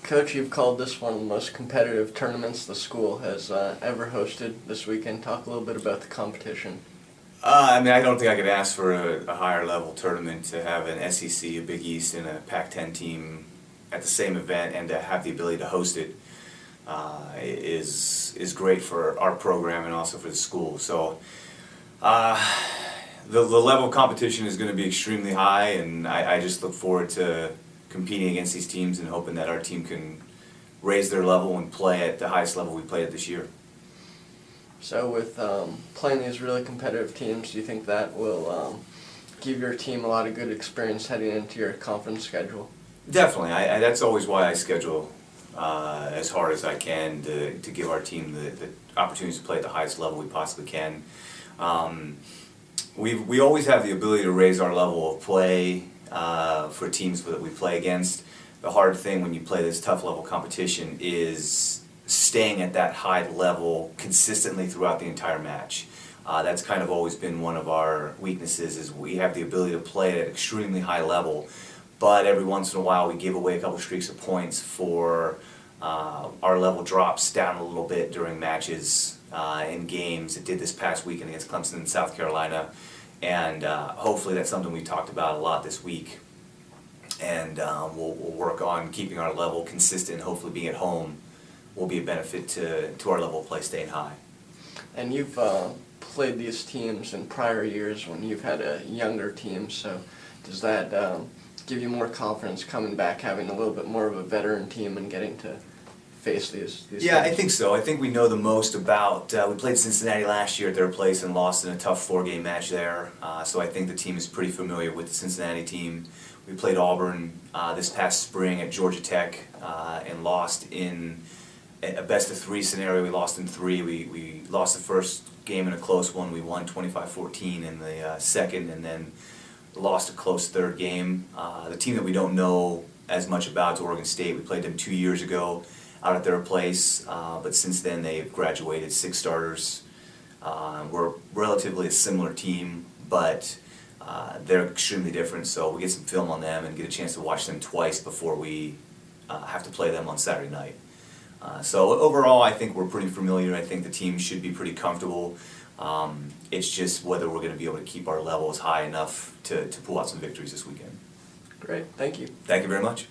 Coach, you've called this one of the most competitive tournaments the school has ever hosted this weekend. Talk a little bit about the competition. I don't think I could ask for a higher level tournament to have an SEC, a Big East, and a Pac-10 team at the same event, and to have the ability to host it is great for our program and also for the school. So the level of competition is going to be extremely high, and I just look forward to competing against these teams and hoping that our team can raise their level and play at the highest level we played at this year. So with playing these really competitive teams, do you think that will give your team a lot of good experience heading into your conference schedule? Definitely. That's always why I schedule as hard as I can to give our team the opportunities to play at the highest level we possibly can. We always have the ability to raise our level of play for teams that we play against. The hard thing when you play this tough level competition is staying at that high level consistently throughout the entire match. That's kind of always been one of our weaknesses, is we have the ability to play at an extremely high level, but every once in a while we give away a couple streaks of points for our level drops down a little bit during matches in games. It did this past weekend against Clemson and South Carolina, and hopefully that's something we talked about a lot this week, and we'll work on keeping our level consistent. Hopefully being at home will be a benefit to our level of play staying high. And you've played these teams in prior years when you've had a younger team, so does that give you more confidence coming back, having a little bit more of a veteran team and getting to face these Yeah, teams? I think so. I think we know the most about, we played Cincinnati last year at their place and lost in a tough 4-game match there, so I think the team is pretty familiar with the Cincinnati team. We played Auburn this past spring at Georgia Tech and lost in a best-of-3 scenario. We lost in 3. We lost the first game in a close one. We won 25-14 in the second, and then lost a close third game. The team that we don't know as much about is Oregon State. We played them 2 years ago out at their place, but since then they've graduated 6 starters. We're relatively a similar team, but they're extremely different, so we get some film on them and get a chance to watch them twice before we have to play them on Saturday night. So overall, I think we're pretty familiar. I think the team should be pretty comfortable. It's just whether we're going to be able to keep our levels high enough to pull out some victories this weekend. Great, thank you. Thank you very much.